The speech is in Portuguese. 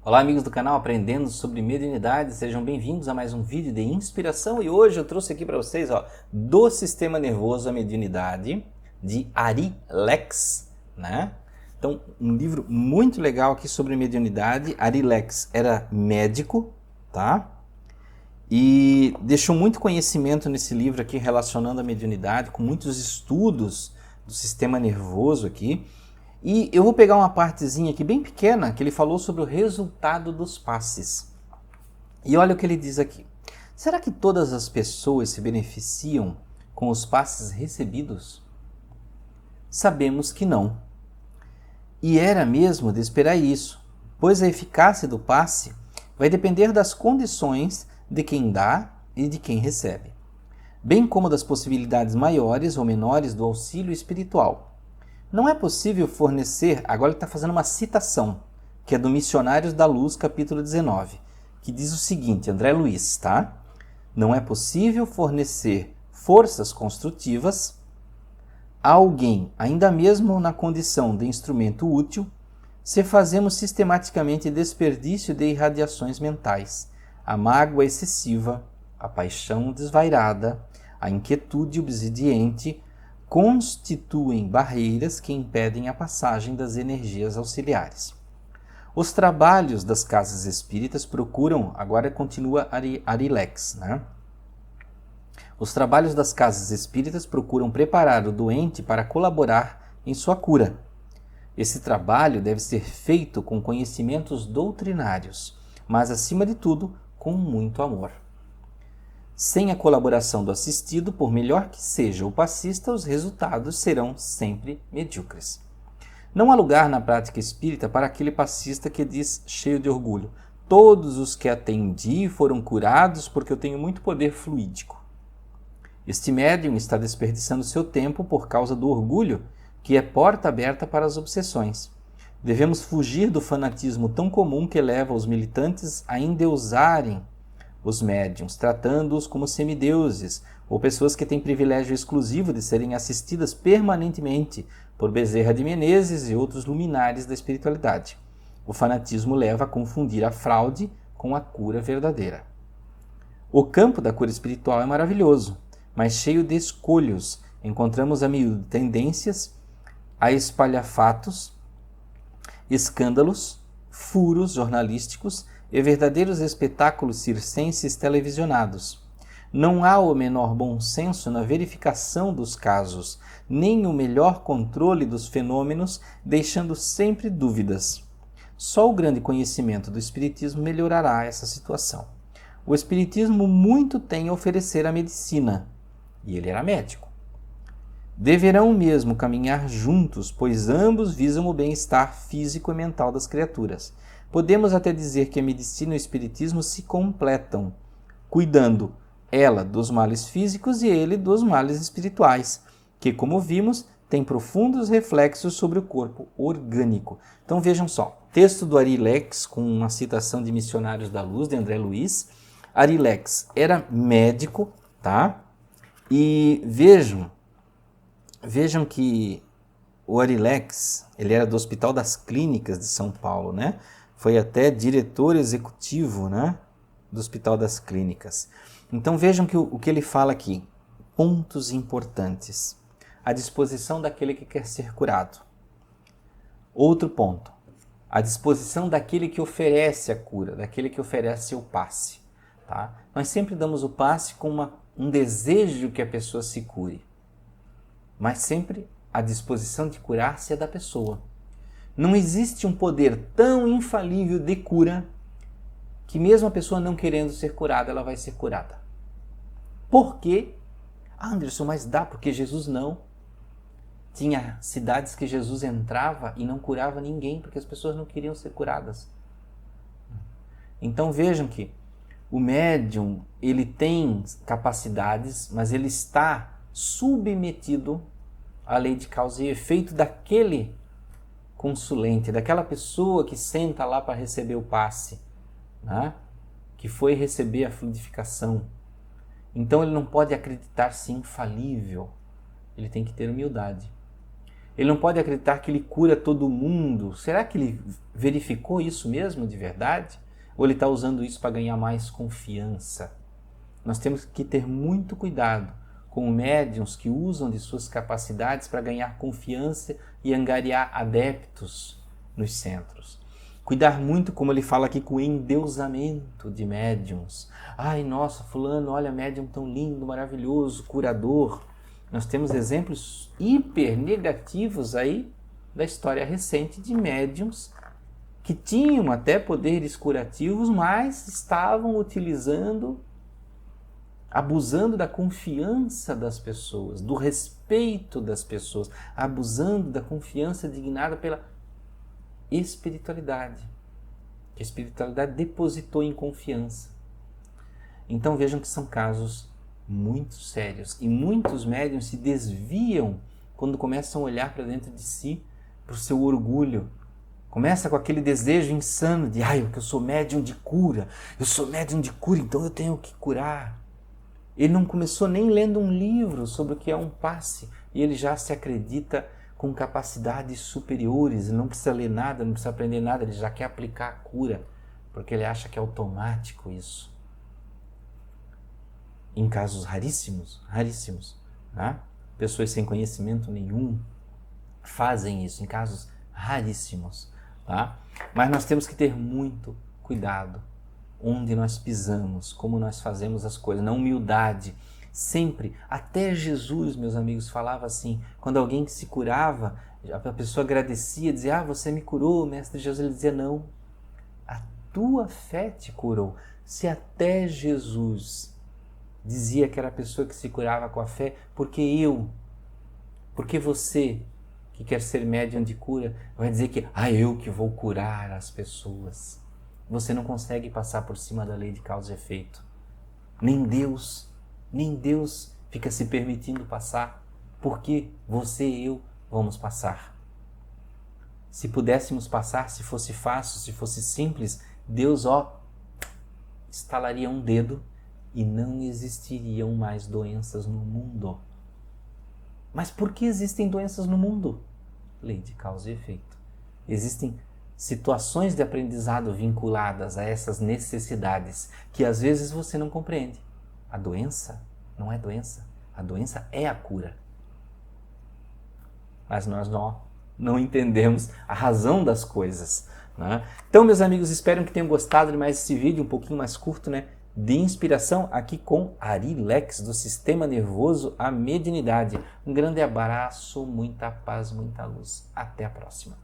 Olá amigos do canal Aprendendo sobre Mediunidade, sejam bem-vindos a mais um vídeo de inspiração e hoje eu trouxe aqui para vocês do Sistema Nervoso à Mediunidade, de Ari Lex, né? Então, um livro muito legal aqui sobre mediunidade. Ari Lex era médico, tá? E deixou muito conhecimento nesse livro aqui relacionando a mediunidade, com muitos estudos do sistema nervoso aqui. E eu vou pegar uma partezinha aqui bem pequena que ele falou sobre o resultado dos passes. E olha o que ele diz aqui. Será que todas as pessoas se beneficiam com os passes recebidos? Sabemos que não. E era mesmo de esperar isso, pois a eficácia do passe vai depender das condições de quem dá e de quem recebe, bem como das possibilidades maiores ou menores do auxílio espiritual. Não é possível fornecer, agora ele está fazendo uma citação, que é do Missionários da Luz, capítulo 19, que diz o seguinte, André Luiz, tá? Não é possível fornecer forças construtivas a alguém, ainda mesmo na condição de instrumento útil, se fazemos sistematicamente desperdício de irradiações mentais, a mágoa excessiva, a paixão desvairada, a inquietude obsidiante, constituem barreiras que impedem a passagem das energias auxiliares. Os trabalhos das casas espíritas procuram, agora continua Ari Lex, né? Os trabalhos das casas espíritas procuram preparar o doente para colaborar em sua cura. Esse trabalho deve ser feito com conhecimentos doutrinários, mas acima de tudo, com muito amor. Sem a colaboração do assistido, por melhor que seja o passista, os resultados serão sempre medíocres. Não há lugar na prática espírita para aquele passista que diz, cheio de orgulho, todos os que atendi foram curados porque eu tenho muito poder fluídico. Este médium está desperdiçando seu tempo por causa do orgulho, que é porta aberta para as obsessões. Devemos fugir do fanatismo tão comum que leva os militantes a endeusarem os médiuns, tratando-os como semideuses, ou pessoas que têm privilégio exclusivo de serem assistidas permanentemente por Bezerra de Menezes e outros luminares da espiritualidade. O fanatismo leva a confundir a fraude com a cura verdadeira. O campo da cura espiritual é maravilhoso, mas cheio de escolhos. Encontramos a miúdo tendências a espalhafatos, escândalos, furos jornalísticos e verdadeiros espetáculos circenses televisionados. Não há o menor bom senso na verificação dos casos, nem o melhor controle dos fenômenos, deixando sempre dúvidas. Só o grande conhecimento do Espiritismo melhorará essa situação. O Espiritismo muito tem a oferecer à medicina, e ele era médico. Deverão mesmo caminhar juntos, pois ambos visam o bem-estar físico e mental das criaturas. Podemos até dizer que a medicina e o espiritismo se completam, cuidando ela dos males físicos e ele dos males espirituais, que, como vimos, tem profundos reflexos sobre o corpo orgânico. Então vejam só, texto do Ari Lex, com uma citação de Missionários da Luz, de André Luiz. Ari Lex era médico, tá? E vejam que o Ari Lex, ele era do Hospital das Clínicas de São Paulo, né? Foi até diretor executivo, né, do Hospital das Clínicas. Então vejam que o que ele fala aqui, pontos importantes. A disposição daquele que quer ser curado. Outro ponto, a disposição daquele que oferece a cura, daquele que oferece o passe. Tá? Nós sempre damos o passe com um desejo que a pessoa se cure, mas sempre a disposição de curar-se é da pessoa. Não existe um poder tão infalível de cura que mesmo a pessoa não querendo ser curada, ela vai ser curada. Por quê? Anderson, mas dá porque Jesus não. Tinha cidades que Jesus entrava e não curava ninguém porque as pessoas não queriam ser curadas. Então vejam que o médium, ele tem capacidades, mas ele está submetido à lei de causa e efeito daquele consulente, daquela pessoa que senta lá para receber o passe, né? Que foi receber a fluidificação. Então ele não pode acreditar-se infalível, ele tem que ter humildade. Ele não pode acreditar que ele cura todo mundo. Será que ele verificou isso mesmo de verdade? Ou ele está usando isso para ganhar mais confiança? Nós temos que ter muito cuidado com médiuns que usam de suas capacidades para ganhar confiança e angariar adeptos nos centros. Cuidar muito, como ele fala aqui, com o endeusamento de médiuns. Ai, nossa, fulano, olha, médium tão lindo, maravilhoso, curador. Nós temos exemplos hiper negativos aí da história recente de médiuns que tinham até poderes curativos, mas estavam utilizando, abusando da confiança das pessoas, do respeito das pessoas, abusando da confiança dignada pela espiritualidade. A espiritualidade depositou em confiança. Então vejam que são casos muito sérios e muitos médiuns se desviam quando começam a olhar para dentro de si, para o seu orgulho. Começa com aquele desejo insano de porque eu sou médium de cura, então eu tenho que curar. Ele não começou nem lendo um livro sobre o que é um passe e ele já se acredita com capacidades superiores, ele não precisa ler nada, não precisa aprender nada, ele já quer aplicar a cura, porque ele acha que é automático isso. Em casos raríssimos, né? Pessoas sem conhecimento nenhum fazem isso, em casos raríssimos. Tá? Mas nós temos que ter muito cuidado onde nós pisamos, como nós fazemos as coisas, na humildade. Sempre, até Jesus, meus amigos, falava assim, quando alguém se curava, a pessoa agradecia, dizia, você me curou, mestre Jesus. Ele dizia, não, a tua fé te curou. Se até Jesus dizia que era a pessoa que se curava com a fé, porque você que quer ser médium de cura, vai dizer que eu que vou curar as pessoas. Você não consegue passar por cima da lei de causa e efeito. Nem Deus fica se permitindo passar, porque você e eu vamos passar. Se pudéssemos passar, se fosse fácil, se fosse simples, Deus, estalaria um dedo e não existiriam mais doenças no mundo. Mas por que existem doenças no mundo? Lei de causa e efeito. Existem situações de aprendizado vinculadas a essas necessidades que às vezes você não compreende. A doença não é doença. A doença é a cura. Mas nós não entendemos a razão das coisas. Né? Então, meus amigos, espero que tenham gostado de mais esse vídeo, um pouquinho mais curto, né? De inspiração aqui com Ari Lex, do Sistema Nervoso à Mediunidade. Um grande abraço, muita paz, muita luz. Até a próxima.